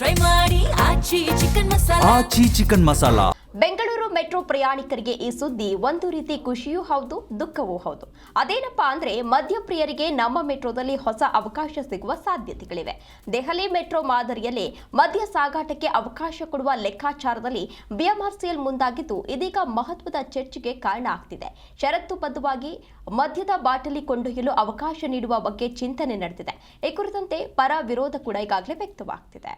Try ಮಾಡಿ ಆಚಿ chicken masala. Bengaluru metro ಪ್ರಯಾಣಿಕರಿಗೆ ಈ ಸುದ್ದಿ ಒಂದು ರೀತಿ ಖುಷಿಯೂ ಹೌದು, ದುಃಖವೂ ಹೌದು. ಅದೇನಪ್ಪಾ ಅಂದ್ರೆ ಮದ್ಯಪ್ರಿಯರಿಗೆ ನಮ್ಮ ಮೆಟ್ರೋದಲ್ಲಿ ಹೊಸ ಅವಕಾಶ ಸಿಗುವ ಸಾಧ್ಯತೆಗಳಿವೆ. ದೆಹಲಿ ಮೆಟ್ರೋ ಮಾದರಿಯಲ್ಲಿ ಮದ್ಯ ಸಾಗಾಟಕ್ಕೆ ಅವಕಾಶ ಕೊಡುವ ಲೆಕ್ಕಾಚಾರದಲ್ಲಿ ಬಿಎಂಆರ್ಸಿಎಲ್ ಮುಂದಾಗಿದ್ದು ಇದೀಗ ಮಹತ್ವದ ಚರ್ಚೆಗೆ ಕಾರಣ ಆಗ್ತಿದೆ. ಷರತ್ತುಬದ್ಧವಾಗಿ ಮದ್ಯದ ಬಾಟಲಿ ಕೊಂಡೊಯ್ಯಲು ಅವಕಾಶ ನೀಡುವ ಬಗ್ಗೆ ಚಿಂತನೆ ನಡೆದಿದೆ. ಈ ಕುರಿತಂತೆ ಪರ ವಿರೋಧ ಕೂಡ ಈಗಾಗಲೇ ವ್ಯಕ್ತವಾಗ್ತಿದೆ.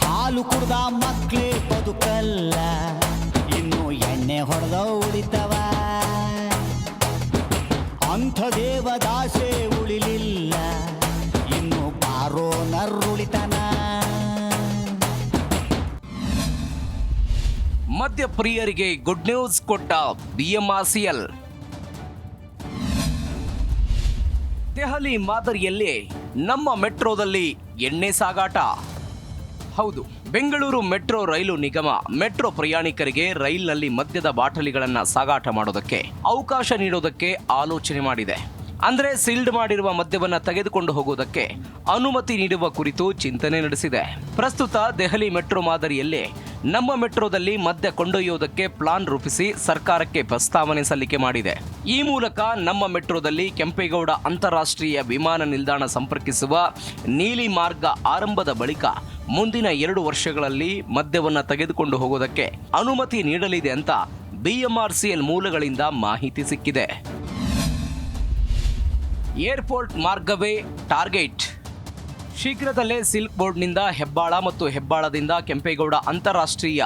ಹಾಲು ಕುಡ್ದ ಮಕ್ಕಳೇ ಬದುಕಲ್ಲ, ಇನ್ನು ಎಣ್ಣೆ ಹೊಡೆದ ಉಳಿತವ, ಅಂಥ ದೇವದಾಸೆ ಉಳಿಲಿಲ್ಲ, ಇನ್ನು ಬಾರೋ ನರುಳಿತನ. ಮದ್ಯಪ್ರಿಯರಿಗೆ ಗುಡ್ ನ್ಯೂಸ್ ಕೊಟ್ಟ ಬಿಎಂಆರ್ಸಿಎಲ್. ದೆಹಲಿ ಮಾದರಿಯಲ್ಲೇ ನಮ್ಮ ಮೆಟ್ರೋದಲ್ಲಿ ಎಣ್ಣೆ ಸಾಗಾಟ. ಹೌದು, ಬೆಂಗಳೂರು ಮೆಟ್ರೋ ರೈಲು ನಿಗಮ ಮೆಟ್ರೋ ಪ್ರಯಾಣಿಕರಿಗೆ ರೈಲ್ನಲ್ಲಿ ಮದ್ಯದ ಬಾಟಲಿಗಳನ್ನು ಸಾಗಾಟ ಮಾಡೋದಕ್ಕೆ ಅವಕಾಶ ನೀಡೋದಕ್ಕೆ ಆಲೋಚನೆ ಮಾಡಿದೆ. ಅಂದರೆ ಸೀಲ್ಡ್ ಮಾಡಿರುವ ಮದ್ಯವನ್ನು ತೆಗೆದುಕೊಂಡು ಹೋಗೋದಕ್ಕೆ ಅನುಮತಿ ನೀಡುವ ಕುರಿತು ಚಿಂತನೆ ನಡೆಸಿದೆ. ಪ್ರಸ್ತುತ ದೆಹಲಿ ಮೆಟ್ರೋ ಮಾದರಿಯಲ್ಲೇ ನಮ್ಮ ಮೆಟ್ರೋದಲ್ಲಿ ಮದ್ಯ ಕೊಂಡೊಯ್ಯೋದಕ್ಕೆ ಪ್ಲಾನ್ ರೂಪಿಸಿ ಸರ್ಕಾರಕ್ಕೆ ಪ್ರಸ್ತಾವನೆ ಸಲ್ಲಿಕೆ ಮಾಡಿದೆ. ಈ ಮೂಲಕ ನಮ್ಮ ಮೆಟ್ರೋದಲ್ಲಿ ಕೆಂಪೇಗೌಡ ಅಂತಾರಾಷ್ಟ್ರೀಯ ವಿಮಾನ ನಿಲ್ದಾಣ ಸಂಪರ್ಕಿಸುವ ನೀಲಿ ಮಾರ್ಗ ಆರಂಭದ ಬಳಿಕ ಮುಂದಿನ 2 ವರ್ಷಗಳಲ್ಲಿ ಮದ್ಯವನ್ನು ತೆಗೆದುಕೊಂಡು ಹೋಗೋದಕ್ಕೆ ಅನುಮತಿ ನೀಡಲಿದೆ ಅಂತ ಬಿಎಂಆರ್ಸಿಎಲ್ ಮೂಲಗಳಿಂದ ಮಾಹಿತಿ ಸಿಕ್ಕಿದೆ. ಏರ್ಪೋರ್ಟ್ ಮಾರ್ಗವೇ ಟಾರ್ಗೆಟ್. ಶೀಘ್ರದಲ್ಲೇ ಸಿಲ್ಕ್ ಬೋರ್ಡ್ನಿಂದ ಹೆಬ್ಬಾಳ ಮತ್ತು ಹೆಬ್ಬಾಳದಿಂದ ಕೆಂಪೇಗೌಡ ಅಂತಾರಾಷ್ಟ್ರೀಯ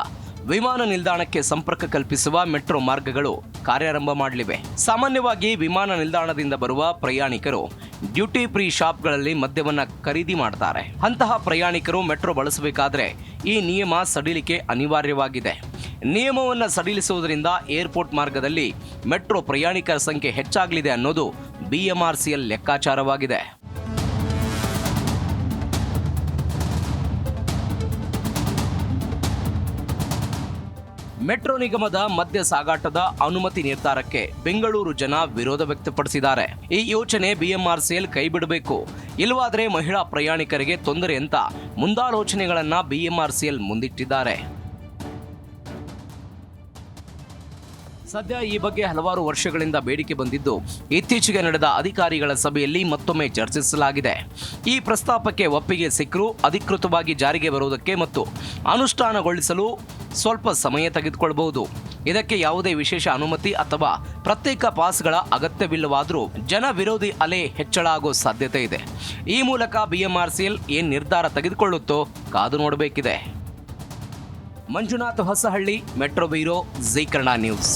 ವಿಮಾನ ನಿಲ್ದಾಣಕ್ಕೆ ಸಂಪರ್ಕ ಕಲ್ಪಿಸುವ ಮೆಟ್ರೋ ಮಾರ್ಗಗಳು ಕಾರ್ಯಾರಂಭ ಮಾಡಲಿವೆ. ಸಾಮಾನ್ಯವಾಗಿ ವಿಮಾನ ನಿಲ್ದಾಣದಿಂದ ಬರುವ ಪ್ರಯಾಣಿಕರು ಡ್ಯೂಟಿ ಫ್ರೀ ಶಾಪ್ಗಳಲ್ಲಿ ಮದ್ಯವನ್ನು ಖರೀದಿ ಮಾಡ್ತಾರೆ. ಅಂತಹ ಪ್ರಯಾಣಿಕರು ಮೆಟ್ರೋ ಬಳಸಬೇಕಾದ್ರೆ ಈ ನಿಯಮ ಸಡಿಲಿಕೆ ಅನಿವಾರ್ಯವಾಗಿದೆ. ನಿಯಮವನ್ನು ಸಡಿಲಿಸುವುದರಿಂದ ಏರ್ಪೋರ್ಟ್ ಮಾರ್ಗದಲ್ಲಿ ಮೆಟ್ರೋ ಪ್ರಯಾಣಿಕರ ಸಂಖ್ಯೆ ಹೆಚ್ಚಾಗಲಿದೆ ಅನ್ನೋದು ಬಿಎಂಆರ್ಸಿಎಲ್ ಲೆಕ್ಕಾಚಾರವಾಗಿದೆ. ಮೆಟ್ರೋ ನಿಗಮದ ಮದ್ಯ ಸಾಗಾಟದ ಅನುಮತಿ ನಿರ್ಧಾರಕ್ಕೆ ಬೆಂಗಳೂರು ಜನ ವಿರೋಧ ವ್ಯಕ್ತಪಡಿಸಿದ್ದಾರೆ. ಈ ಯೋಚನೆ ಬಿಎಂಆರ್ಸಿಎಲ್ ಕೈಬಿಡಬೇಕು, ಇಲ್ಲವಾದರೆ ಮಹಿಳಾ ಪ್ರಯಾಣಿಕರಿಗೆ ತೊಂದರೆ ಅಂತ ಮುಂದಾಲೋಚನೆಗಳನ್ನ ಬಿಎಂಆರ್ಸಿಎಲ್ ಮುಂದಿಟ್ಟಿದ್ದಾರೆ. ಸದ್ಯ ಈ ಬಗ್ಗೆ ಹಲವಾರು ವರ್ಷಗಳಿಂದ ಬೇಡಿಕೆ ಬಂದಿದ್ದು ಇತ್ತೀಚೆಗೆ ನಡೆದ ಅಧಿಕಾರಿಗಳ ಸಭೆಯಲ್ಲಿ ಮತ್ತೊಮ್ಮೆ ಚರ್ಚಿಸಲಾಗಿದೆ. ಈ ಪ್ರಸ್ತಾಪಕ್ಕೆ ಒಪ್ಪಿಗೆ ಸಿಕ್ಕರೂ ಅಧಿಕೃತವಾಗಿ ಜಾರಿಗೆ ಬರುವುದಕ್ಕೆ ಮತ್ತು ಅನುಷ್ಠಾನಗೊಳಿಸಲು ಸ್ವಲ್ಪ ಸಮಯ ತೆಗೆದುಕೊಳ್ಳಬಹುದು. ಇದಕ್ಕೆ ಯಾವುದೇ ವಿಶೇಷ ಅನುಮತಿ ಅಥವಾ ಪ್ರತ್ಯೇಕ ಪಾಸ್ಗಳ ಅಗತ್ಯವಿಲ್ಲವಾದರೂ ಜನ ವಿರೋಧಿ ಅಲೆ ಹೆಚ್ಚಳ ಆಗೋ ಸಾಧ್ಯತೆ ಇದೆ. ಈ ಮೂಲಕ ಬಿಎಂಆರ್ಸಿಎಲ್ ಏನ್ ನಿರ್ಧಾರ ತೆಗೆದುಕೊಳ್ಳುತ್ತೋ ಕಾದು ನೋಡಬೇಕಿದೆ. Manjunath Hosahalli, metro bureau, Zee Kannada news.